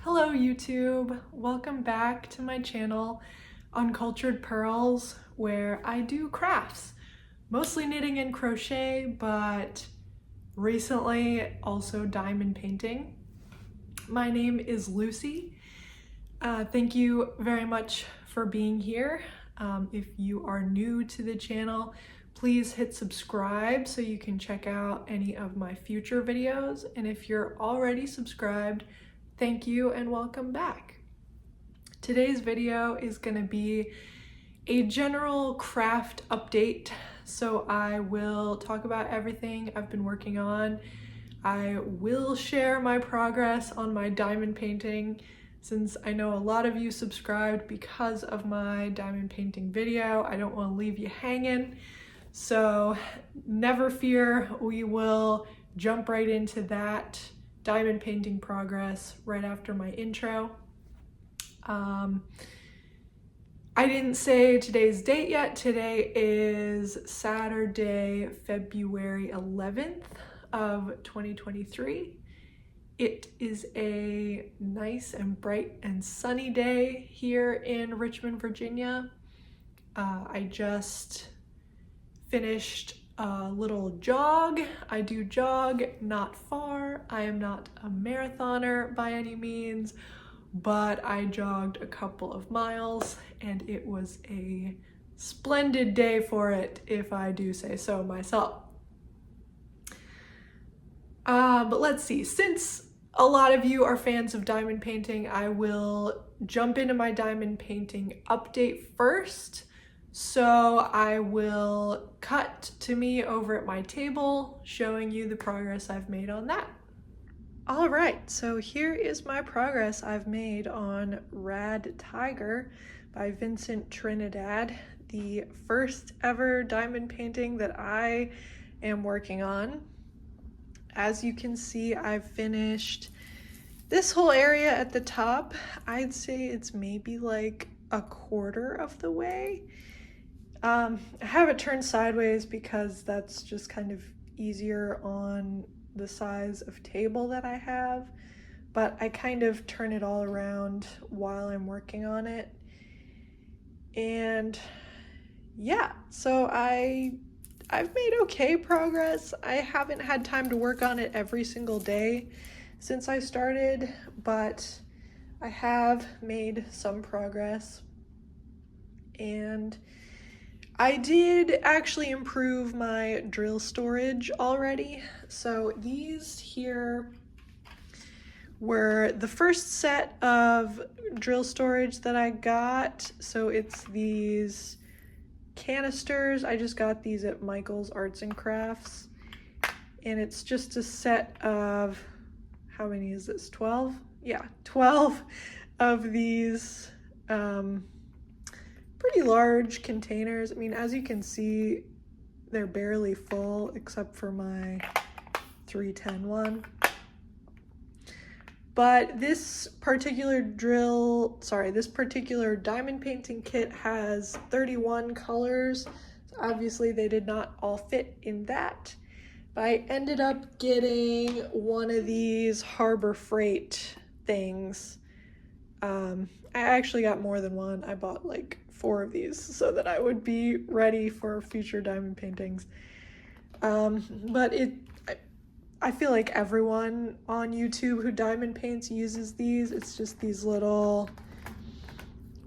Hello YouTube, welcome back to my channel, Uncultured Purls, where I do crafts, mostly knitting and crochet, but recently also diamond painting. My name is Lucy. Thank you very much for being here. If you are new to the channel, please hit subscribe so you can check out any of my future videos. And if you're already subscribed, thank you and welcome back. Today's video is going to be a general craft update. So I will talk about everything I've been working on. I will share my progress on my diamond painting, since I know a lot of you subscribed because of my diamond painting video. I don't want to leave you hanging. So never fear, we will jump right into that diamond painting progress right after my intro. I didn't say today's date yet. Today is Saturday, February 11th of 2023. It is a nice and bright and sunny day here in Richmond, Virginia. I just finished a little jog. I do jog not far. I am not a marathoner by any means, but I jogged a couple of miles and it was a splendid day for it, if I do say so myself. But let's see, since a lot of you are fans of diamond painting, I will jump into my diamond painting update first. So I will cut to me over at my table, showing you the progress I've made on that. All right, so here is my progress I've made on Rad Tiger by Vincent Trinidad, the first ever diamond painting that I am working on. As you can see, I've finished this whole area at the top. I'd say it's maybe like a quarter of the way. I have it turned sideways because that's just kind of easier on the size of table that I have, but I kind of turn it all around while I'm working on it. And yeah, so I've made okay progress. I haven't had time to work on it every single day since I started, but I have made some progress. And I did actually improve my drill storage already. So these here were the first set of drill storage that I got. So it's these canisters. I just got these at Michael's Arts and Crafts. And it's just a set of, how many is this, 12? Yeah, 12 of these pretty large containers. I mean, as you can see, they're barely full except for my 310 one. But this particular diamond painting kit has 31 colors. So obviously they did not all fit in that. But I ended up getting one of these Harbor Freight things. I actually got more than one. I bought like 4 of these so that I would be ready for future diamond paintings. But I feel like everyone on YouTube who diamond paints uses these. It's just these little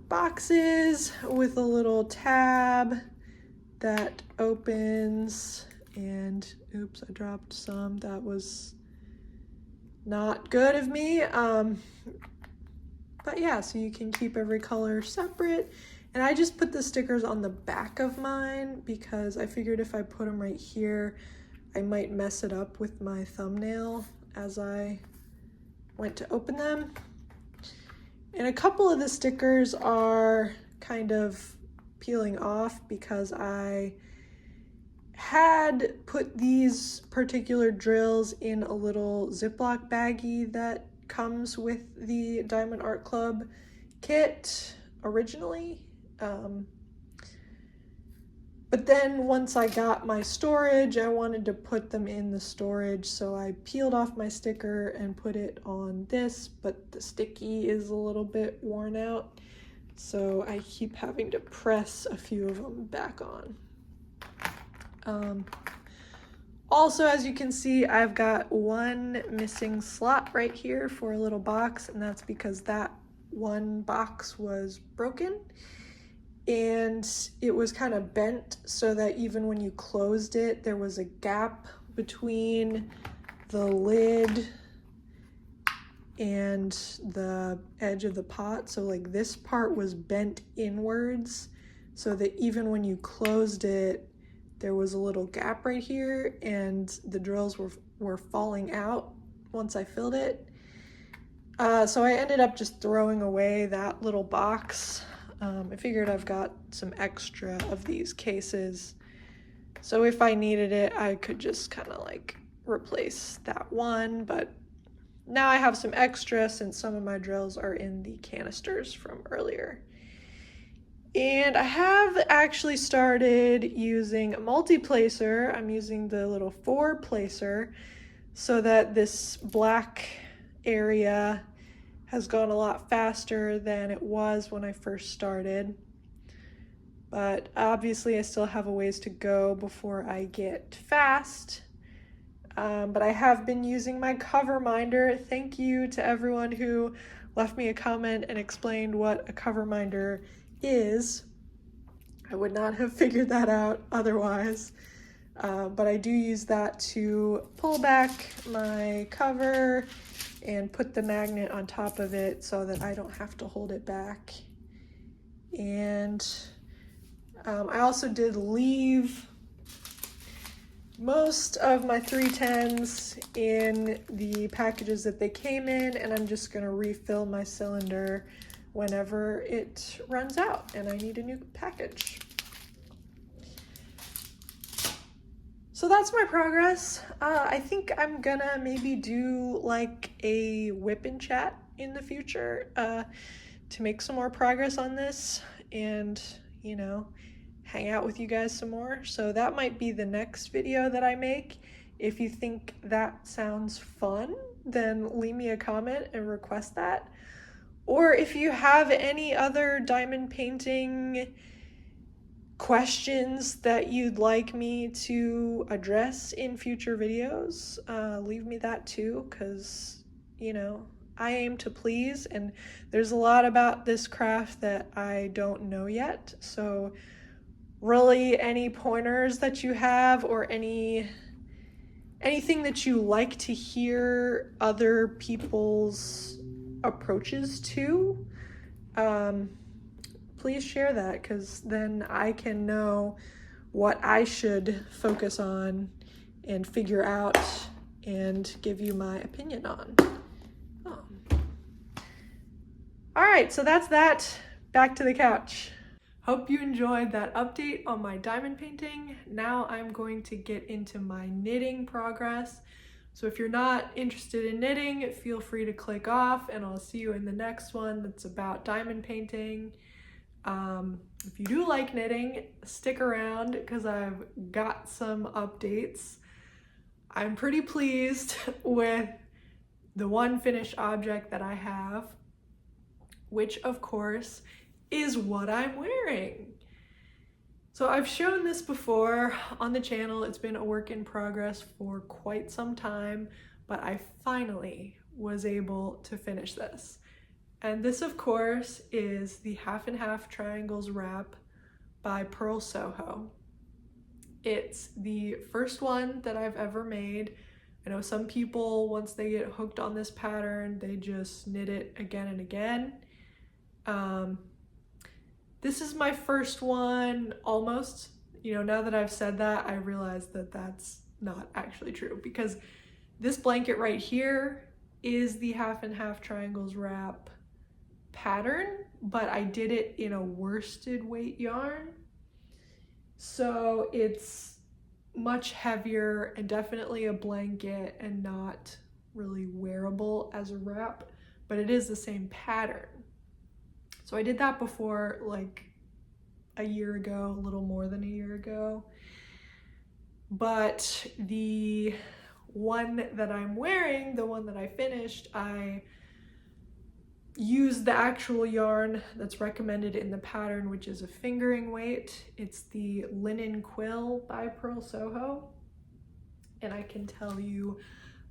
boxes with a little tab that opens, and oops, I dropped some. That was not good of me. But yeah, so you can keep every color separate. And I just put the stickers on the back of mine because I figured if I put them right here, I might mess it up with my thumbnail as I went to open them. And a couple of the stickers are kind of peeling off because I had put these particular drills in a little Ziploc baggie that comes with the Diamond Art Club kit originally. But then once I got my storage, I wanted to put them in the storage, so I peeled off my sticker and put it on this, but the sticky is a little bit worn out, so I keep having to press a few of them back on. Also, as you can see, I've got one missing slot right here for a little box, and that's because that one box was broken. And it was kind of bent so that even when you closed it, there was a gap between the lid and the edge of the pot. So like this part was bent inwards so that even when you closed it, there was a little gap right here and the drills were falling out once I filled it. So I ended up just throwing away that little box. I figured I've got some extra of these cases, so if I needed it, I could just kind of like replace that one, but now I have some extra since some of my drills are in the canisters from earlier. And I have actually started using a multi-placer. I'm using the little 4-placer so that this black area has gone a lot faster than it was when I first started. But obviously I still have a ways to go before I get fast. But I have been using my cover minder. Thank you to everyone who left me a comment and explained what a cover minder is. I would not have figured that out otherwise. But I do use that to pull back my cover and put the magnet on top of it so that I don't have to hold it back. And I also did leave most of my 310s in the packages that they came in, and I'm just going to refill my cylinder whenever it runs out and I need a new package. So that's my progress. I think I'm gonna maybe do like a whip and chat in the future to make some more progress on this and, you know, hang out with you guys some more. So that might be the next video that I make. If you think that sounds fun, then leave me a comment and request that. Or if you have any other diamond painting questions that you'd like me to address in future videos, leave me that too, because, you know, I aim to please, and there's a lot about this craft that I don't know yet. So really, any pointers that you have or anything that you like to hear other people's approaches to, please share that, because then I can know what I should focus on and figure out and give you my opinion on. All right, so that's that. Back to the couch. Hope you enjoyed that update on my diamond painting. Now I'm going to get into my knitting progress. So if you're not interested in knitting, feel free to click off, and I'll see you in the next one that's about diamond painting. If you do like knitting, stick around because I've got some updates. I'm pretty pleased with the one finished object that I have, which of course is what I'm wearing. So I've shown this before on the channel. It's been a work in progress for quite some time, but I finally was able to finish this. And this, of course, is the Half and Half Triangles wrap by Purl Soho. It's the first one that I've ever made. I know some people, once they get hooked on this pattern, they just knit it again and again. This is my first one, almost. You know, now that I've said that, I realize that that's not actually true, because this blanket right here is the Half and Half Triangles wrap pattern, but I did it in a worsted weight yarn. So it's much heavier and definitely a blanket and not really wearable as a wrap, but it is the same pattern. So I did that before like a year ago, a little more than a year ago. But the one that I'm wearing, the one that I finished, I used the actual yarn that's recommended in the pattern, which is a fingering weight. It's the Linen Quill by Purl Soho. And I can tell you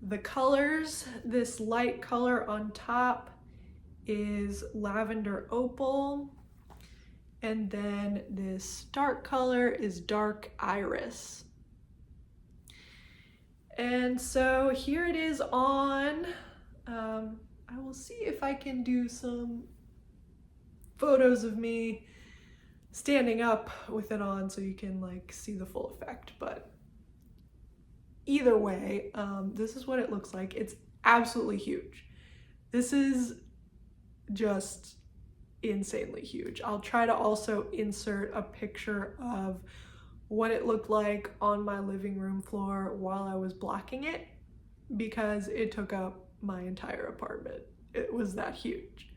the colors. This light color on top is Lavender Opal. And then this dark color is Dark Iris. And so here it is on. I will see if I can do some photos of me standing up with it on so you can like see the full effect. But either way, this is what it looks like. It's absolutely huge. This is just insanely huge. I'll try to also insert a picture of what it looked like on my living room floor while I was blocking it, because it took up my entire apartment. It was that huge.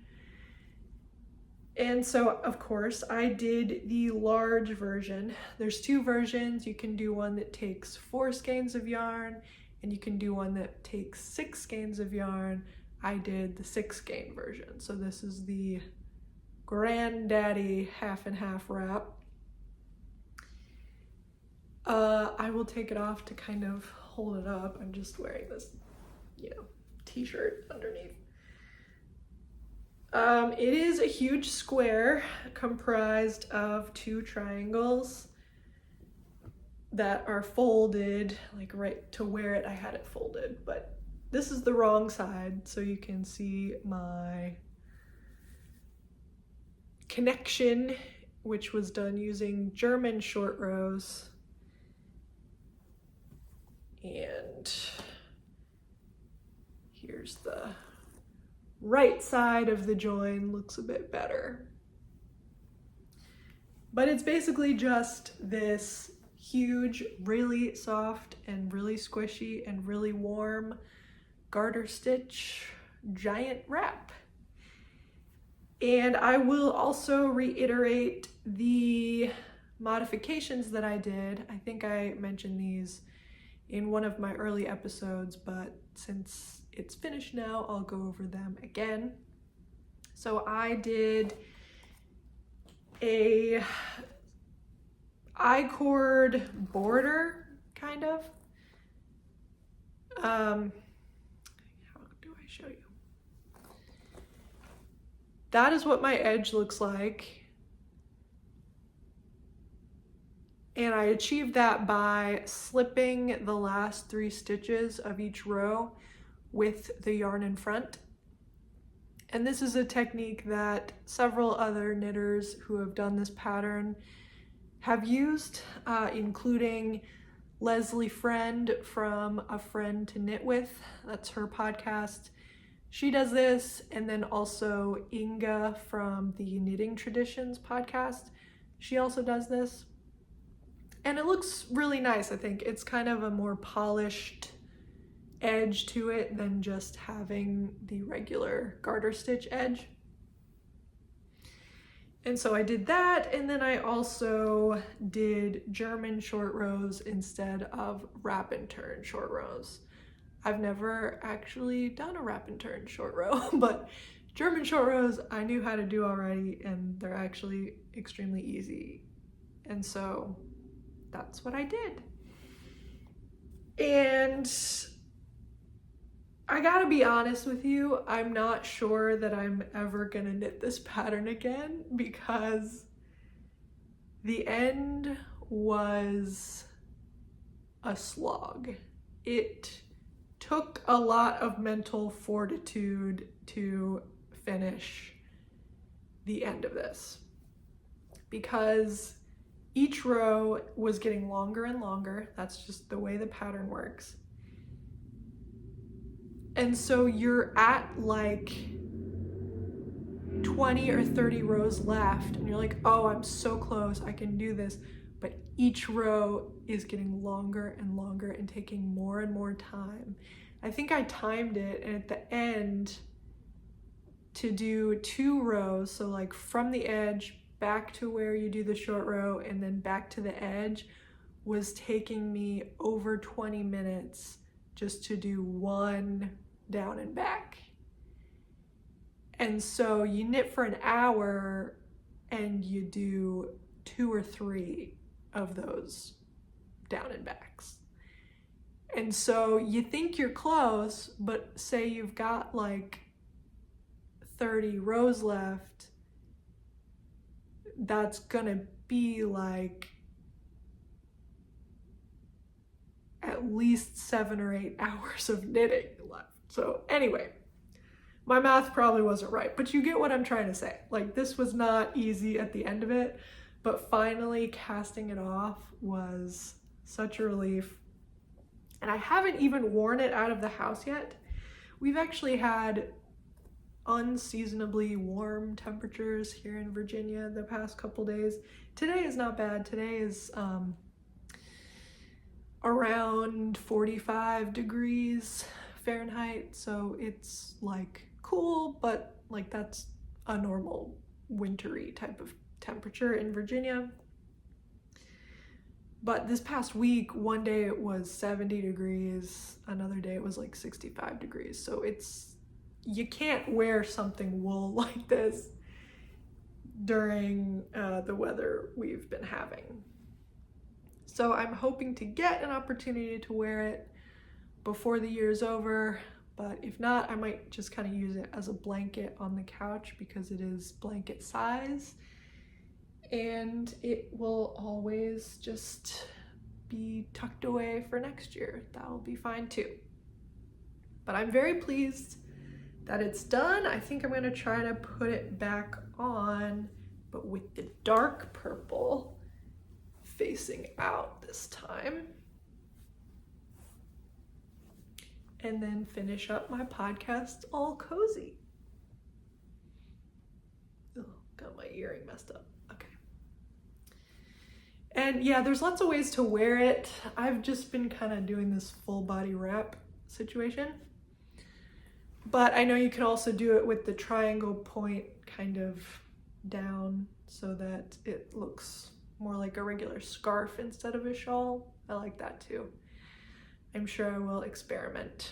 And so of course I did the large version. There's two versions. You can do one that takes 4 skeins of yarn, and you can do one that takes 6 skeins of yarn. I did the 6 skein version. So this is the granddaddy half and half wrap. I will take it off to kind of hold it up. I'm just wearing this, t-shirt underneath. It is a huge square comprised of 2 triangles that are folded, like right to where I had it folded, but this is the wrong side, so you can see my connection, which was done using German short rows. And here's the right side of the join, looks a bit better. But it's basically just this huge, really soft and really squishy and really warm garter stitch giant wrap. And I will also reiterate the modifications that I did. I think I mentioned these in one of my early episodes, but since it's finished now, I'll go over them again. So I did a I-cord border, kind of. How do I show you? That is what my edge looks like. And I achieved that by slipping the last 3 stitches of each row with the yarn in front. And this is a technique that several other knitters who have done this pattern have used, including Leslie Friend from A Friend to Knit With. That's her podcast. She does this, and then also Inga from the Knitting Traditions podcast. She also does this. And it looks really nice, I think. It's kind of a more polished edge to it than just having the regular garter stitch edge. And so I did that, and then I also did German short rows instead of wrap and turn short rows. I've never actually done a wrap and turn short row, but German short rows I knew how to do already, and they're actually extremely easy. And so that's what I did. And I gotta be honest with you, I'm not sure that I'm ever gonna knit this pattern again, because the end was a slog. It took a lot of mental fortitude to finish the end of this, because each row was getting longer and longer. That's just the way the pattern works. And so you're at like 20 or 30 rows left, and you're like, oh, I'm so close, I can do this. But each row is getting longer and longer and taking more and more time. I think I timed it, and at the end, to do 2 rows, so like from the edge back to where you do the short row and then back to the edge was taking me over 20 minutes just to do one down and back. And so you knit for an hour and you do 2 or 3 of those down and backs. And so you think you're close, but say you've got like 30 rows left, that's gonna be like at least 7 or 8 hours of knitting left. So anyway, my math probably wasn't right, but you get what I'm trying to say. Like, this was not easy at the end of it, but finally casting it off was such a relief. And I haven't even worn it out of the house yet. We've actually had unseasonably warm temperatures here in Virginia the past couple days. Today is not bad. Today is around 45 degrees Fahrenheit, so it's like cool, but like that's a normal wintry type of temperature in Virginia. But this past week, one day it was 70 degrees, another day it was like 65 degrees. So you can't wear something wool like this during the weather we've been having. So I'm hoping to get an opportunity to wear it before the year's over, but if not, I might just kind of use it as a blanket on the couch because it is blanket size, and it will always just be tucked away for next year. That will be fine too. But I'm very pleased that it's done. I think I'm gonna try to put it back on, but with the dark purple facing out this time. And then finish up my podcast all cozy. Oh, got my earring messed up. Okay. And yeah, there's lots of ways to wear it. I've just been kind of doing this full body wrap situation. But I know you can also do it with the triangle point kind of down so that it looks more like a regular scarf instead of a shawl. I like that too. I'm sure I will experiment.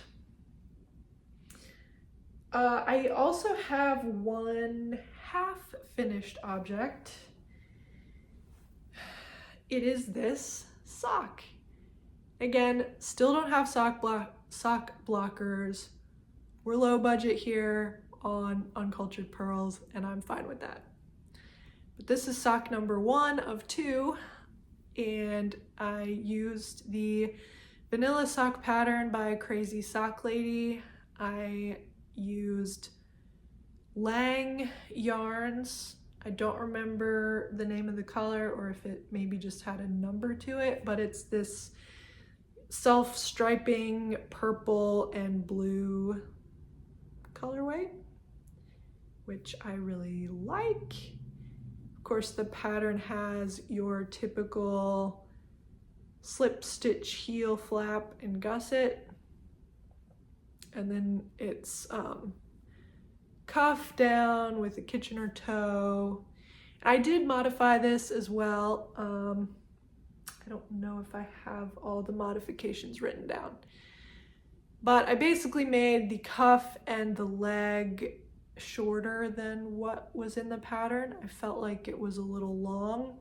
I also have one half finished object. It is this sock. Again, still don't have sock blockers. We're low budget here on Uncultured Purls, and I'm fine with that. But this is sock number 1 of 2, and I used the vanilla sock pattern by Crazy Sock Lady. I used Lang yarns. I don't remember the name of the color or if it maybe just had a number to it, but it's this self-striping purple and blue colorway, which I really like. Of course, the pattern has your typical slip stitch heel flap and gusset, and then it's cuff down with a Kitchener toe. I did modify this as well. I don't know if I have all the modifications written down, but I basically made the cuff and the leg shorter than what was in the pattern. I felt like it was a little long,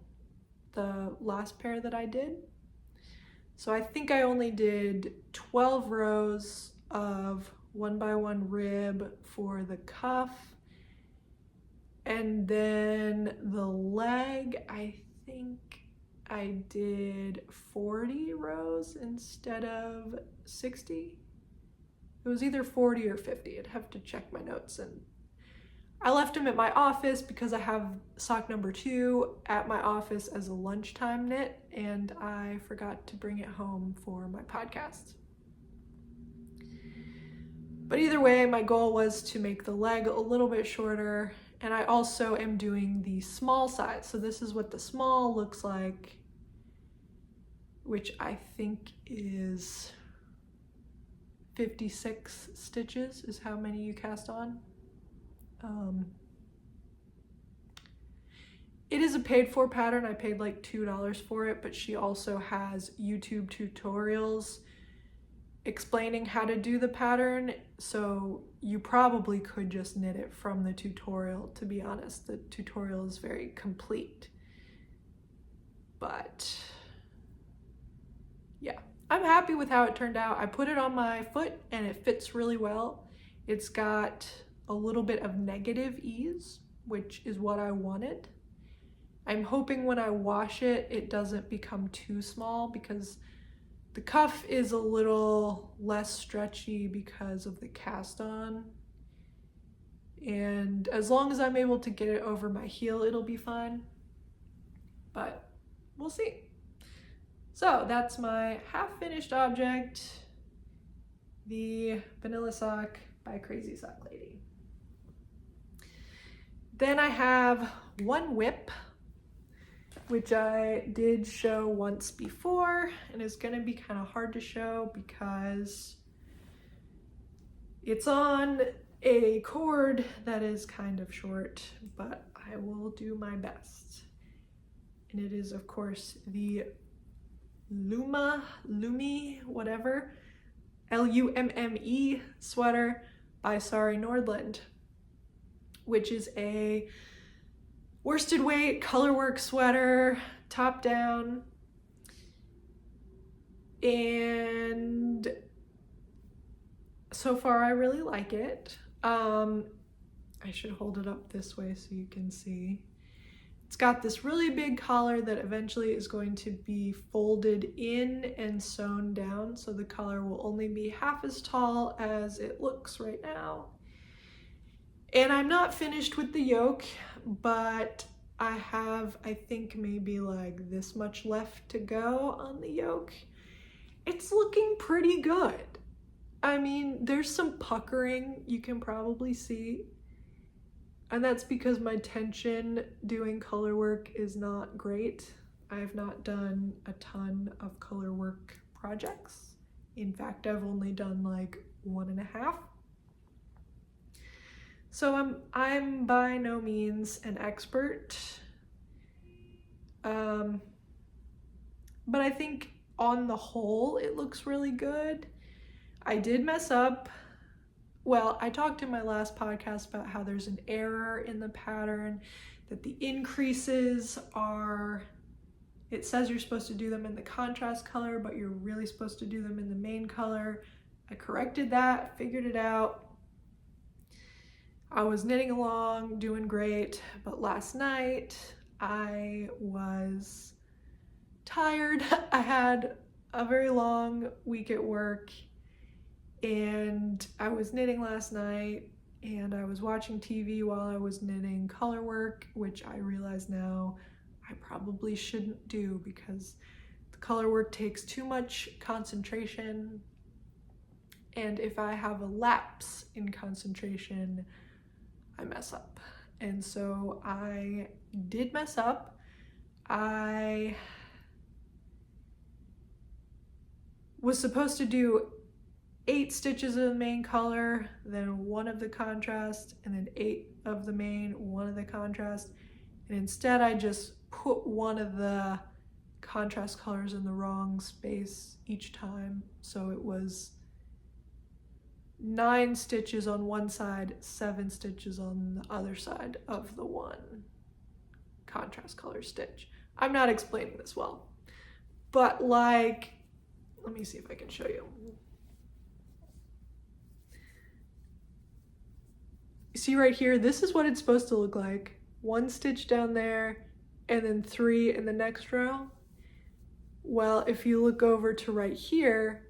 the last pair that I did. So I think I only did 12 rows of 1x1 rib for the cuff, and then the leg, I think I did 40 rows instead of 60. It was either 40 or 50. I'd have to check my notes, and I left them at my office because I have sock number 2 at my office as a lunchtime knit, and I forgot to bring it home for my podcast. But either way, my goal was to make the leg a little bit shorter, and I also am doing the small size. So this is what the small looks like, which I think is 56 stitches is how many you cast on. It is a paid for pattern. I paid like $2 for it, but she also has YouTube tutorials explaining how to do the pattern. So you probably could just knit it from the tutorial, to be honest. The tutorial is very complete. But yeah, I'm happy with how it turned out. I put it on my foot and it fits really well. It's got a little bit of negative ease, which is what I wanted. I'm hoping when I wash it, it doesn't become too small, because the cuff is a little less stretchy because of the cast on. And as long as I'm able to get it over my heel, it'll be fine. But we'll see. So that's my half finished object, the Vanilla Sock by Crazy Sock Lady. Then I have one whip, which I did show once before, and it's gonna be kind of hard to show because it's on a cord that is kind of short, but I will do my best. And it is, of course, the Lumme, whatever, Lumme sweater by Sari Nordland, which is a worsted weight colorwork sweater, top down, and so far I really like it. I should hold it up this way so you can see. It's got this really big collar that eventually is going to be folded in and sewn down, so the collar will only be half as tall as it looks right now. And I'm not finished with the yoke, but I have, I think, maybe like this much left to go on the yoke. It's looking pretty good. I mean, there's some puckering you can probably see, and that's because my tension doing color work is not great. I have not done a ton of color work projects. In fact, I've only done like 1.5. So I'm by no means an expert, but I think on the whole it looks really good. I did mess up. Well, I talked in my last podcast about how there's an error in the pattern, that the increases are, it says you're supposed to do them in the contrast color, but you're really supposed to do them in the main color. I corrected that, figured it out. I was knitting along, doing great, but last night I was tired. I had a very long week at work, and I was knitting last night, and I was watching TV while I was knitting color work, which I realize now I probably shouldn't do because the color work takes too much concentration, and if I have a lapse in concentration, I mess up. And so I did mess up. I was supposed to do 8 stitches of the main color, then 1 of the contrast, and then 8 of the main, 1 of the contrast. And instead I just put 1 of the contrast colors in the wrong space each time. So it was 9 stitches on one side, 7 stitches on the other side of the one contrast color stitch. I'm not explaining this well, but like, let me see if I can show you. See right here, this is what it's supposed to look like. 1 stitch down there, and then 3 in the next row. Well, if you look over to right here,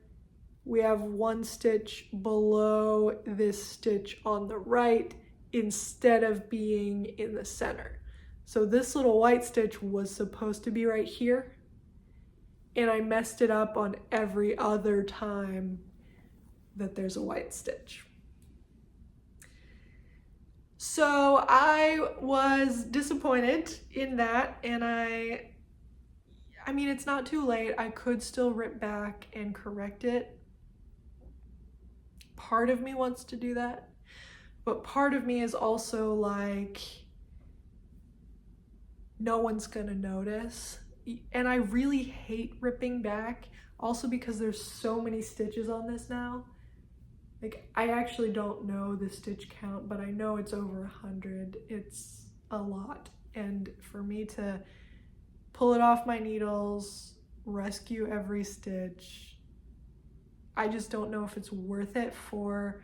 we have 1 stitch below this stitch on the right instead of being in the center. So this little white stitch was supposed to be right here, and I messed it up on every other time that there's a white stitch. So I was disappointed in that, and I mean, it's not too late. I could still rip back and correct it. Part of me wants to do that, but part of me is also like, no one's gonna notice. And I really hate ripping back, also because there's so many stitches on this now. Like, I actually don't know the stitch count, but I know it's over 100. It's a lot. And for me to pull it off my needles, rescue every stitch, I just don't know if it's worth it for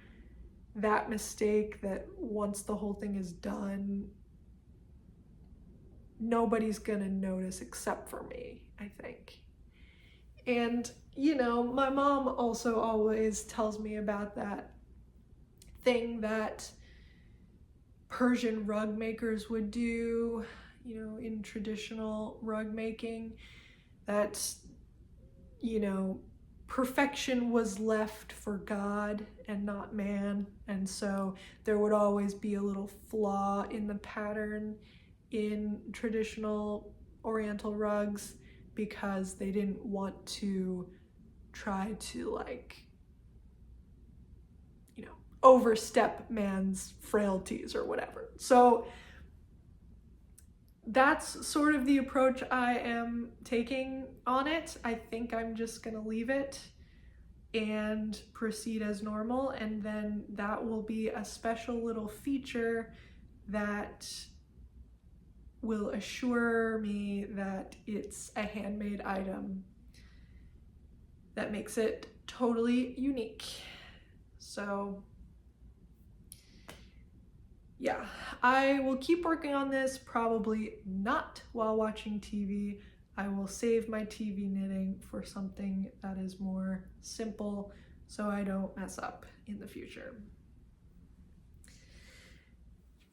that mistake that once the whole thing is done, nobody's gonna notice except for me, I think. And, you know, my mom also always tells me about that thing that Persian rug makers would do, you know, in traditional rug making, that, you know, perfection was left for God and not man. And so there would always be a little flaw in the pattern in traditional Oriental rugs because they didn't want to try to, like, you know, overstep man's frailties or whatever. So that's sort of the approach I am taking on it. I think I'm just gonna leave it and proceed as normal, and then that will be a special little feature that will assure me that it's a handmade item that makes it totally unique. So yeah, I will keep working on this, probably not while watching TV. I will save my TV knitting for something that is more simple so I don't mess up in the future.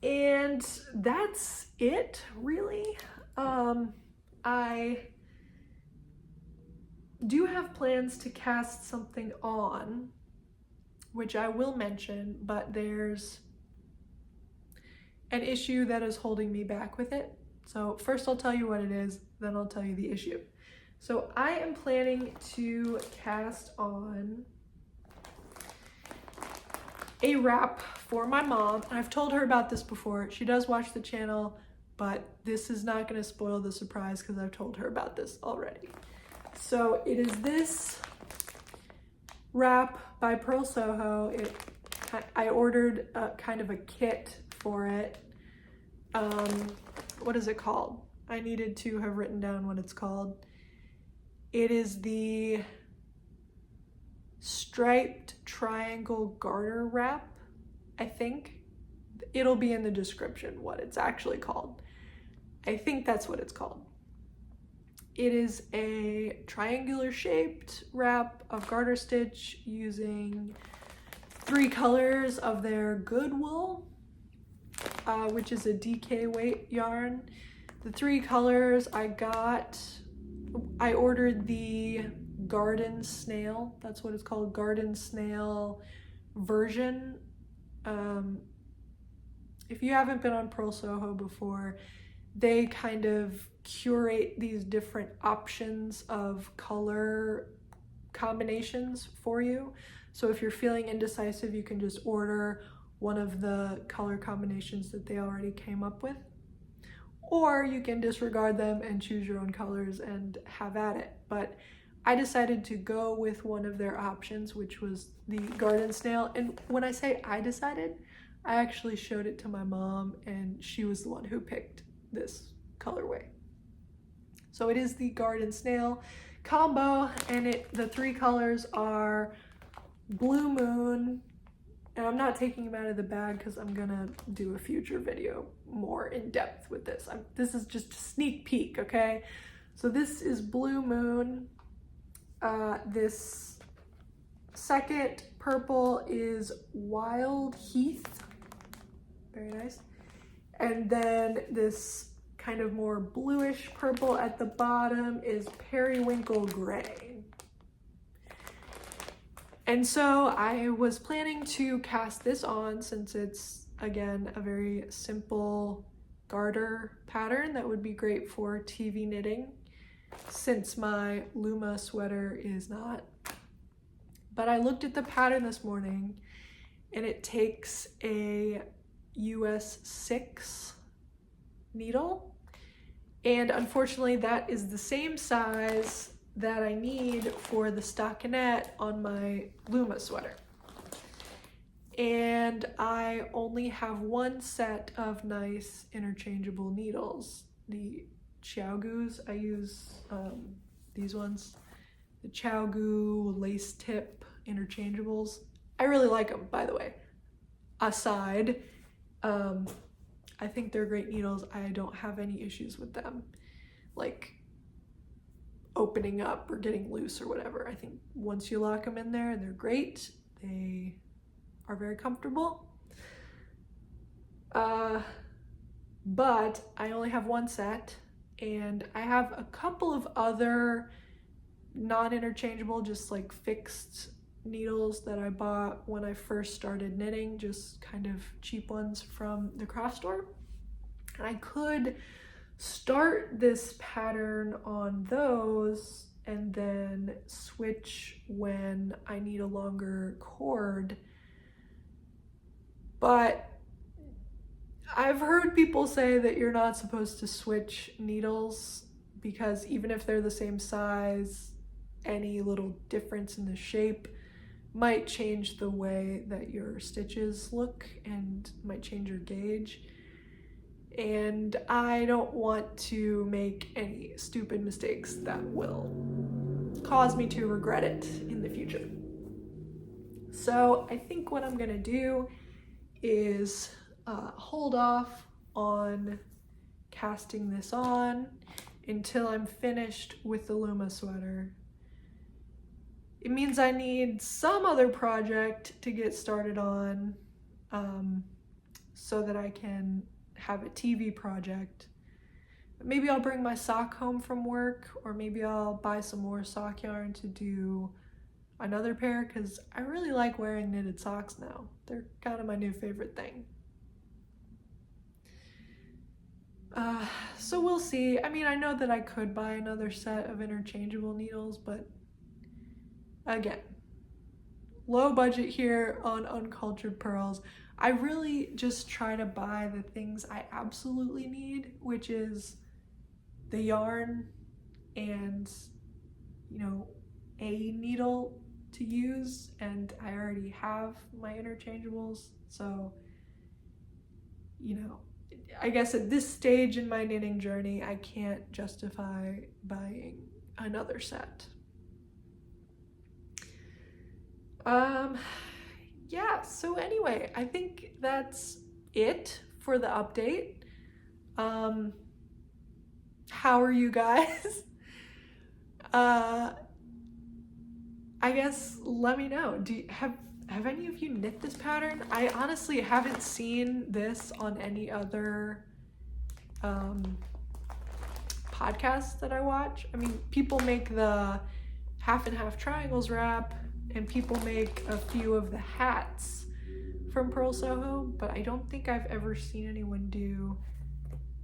And that's it, really. I do have plans to cast something on, which I will mention, but there's an issue that is holding me back with it. So first I'll tell you what it is, then I'll tell you the issue. So I am planning to cast on a wrap for my mom. I've told her about this before. She does watch the channel, but this is not going to spoil the surprise because I've told her about this already. So it is this wrap by Purl Soho. I ordered a kind of a kit for it. What is it called? I needed to have written down what it's called. It is the striped triangle garter wrap, I think. It'll be in the description what it's actually called. I think that's what it's called. It is a triangular shaped wrap of garter stitch using 3 colors of their good wool, which is a DK weight yarn. The 3 colors I ordered the garden snail, that's what it's called, garden snail version. If you haven't been on Purl Soho before, they kind of curate these different options of color combinations for you. So if you're feeling indecisive, you can just order one of the color combinations that they already came up with, or you can disregard them and choose your own colors and have at it. But I decided to go with one of their options, which was the garden snail. And when I say I decided, I actually showed it to my mom and she was the one who picked this colorway. So it is the garden snail combo, and the 3 colors are Blue Moon, and I'm not taking them out of the bag because I'm gonna do a future video more in depth with this. This is just a sneak peek, okay? So this is Blue Moon. This second purple is Wild Heath. Very nice. And then this kind of more bluish purple at the bottom is Periwinkle Gray. And so I was planning to cast this on, since it's, again, a very simple garter pattern that would be great for TV knitting, since my Luma sweater is not. But I looked at the pattern this morning, and it takes a US 6 needle, And unfortunately, that is the same size that I need for the stockinette on my Luma sweater. And I only have one set of nice interchangeable needles. The Xiaogus, I use these ones. The Xiaogu lace tip interchangeables. I really like them, by the way. Aside, I think they're great needles. I don't have any issues with them, like opening up or getting loose or whatever. I think once you lock them in there, they're great. They are very comfortable. But I only have one set, and I have a couple of other non-interchangeable, just like fixed needles that I bought when I first started knitting, just kind of cheap ones from the craft store. And I could start this pattern on those and then switch when I need a longer cord. But I've heard people say that you're not supposed to switch needles because even if they're the same size, any little difference in the shape might change the way that your stitches look and might change your gauge. And I don't want to make any stupid mistakes that will cause me to regret it in the future. So I think what I'm gonna do is hold off on casting this on until I'm finished with the Luma sweater. It means I need some other project to get started on so that I can have a TV project. Maybe I'll bring my sock home from work, or maybe I'll buy some more sock yarn to do another pair, because I really like wearing knitted socks now. They're kind of my new favorite thing. So we'll see. I mean, I know that I could buy another set of interchangeable needles, but again, low budget here on Uncultured Purls. I really just try to buy the things I absolutely need, which is the yarn and, you know, a needle to use, and I already have my interchangeables, so, you know, I guess at this stage in my knitting journey, I can't justify buying another set. Yeah, so anyway, I think that's it for the update. How are you guys? I guess let me know. Have any of you knit this pattern? I honestly haven't seen this on any other podcasts that I watch. I mean, people make the half and half triangles wrap, and people make a few of the hats from Purl Soho, but I don't think I've ever seen anyone do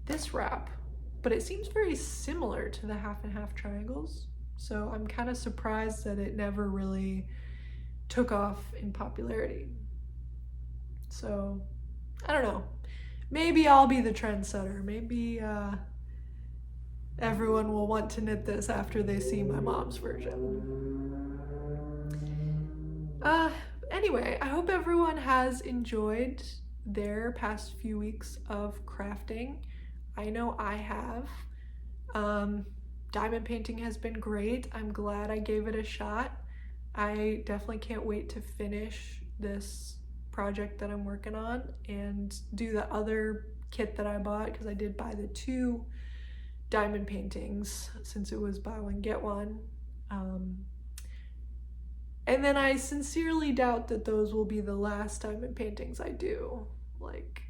this wrap. But it seems very similar to the half and half triangles, so I'm kind of surprised that it never really took off in popularity. So, I don't know. Maybe I'll be the trendsetter. Maybe everyone will want to knit this after they see my mom's version. Anyway, I hope everyone has enjoyed their past few weeks of crafting. I know I have. Diamond painting has been great. I'm glad I gave it a shot. I definitely can't wait to finish this project that I'm working on and do the other kit that I bought, because I did buy the 2 diamond paintings since it was buy one get one. And then I sincerely doubt that those will be the last diamond paintings I do. Like,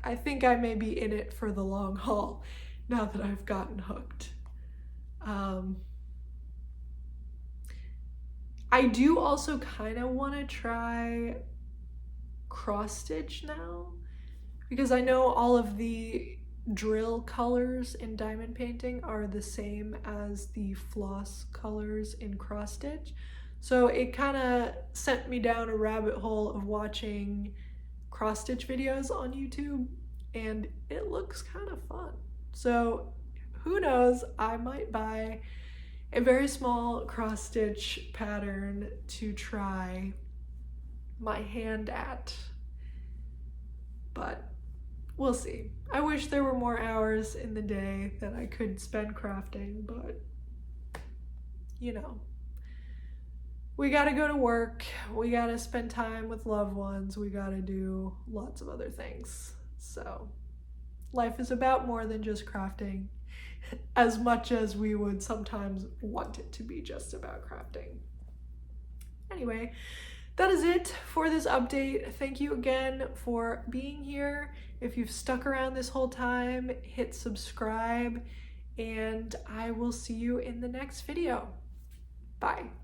I think I may be in it for the long haul now that I've gotten hooked. I do also kind of want to try cross stitch now, because I know all of the drill colors in diamond painting are the same as the floss colors in cross stitch. So it kind of sent me down a rabbit hole of watching cross stitch videos on YouTube, and it looks kind of fun. So who knows, I might buy a very small cross stitch pattern to try my hand at, but we'll see. I wish there were more hours in the day that I could spend crafting, but you know, we gotta go to work, we gotta spend time with loved ones, we gotta do lots of other things. So life is about more than just crafting, as much as we would sometimes want it to be just about crafting. Anyway, that is it for this update. Thank you again for being here. If you've stuck around this whole time, hit subscribe, and I will see you in the next video. Bye.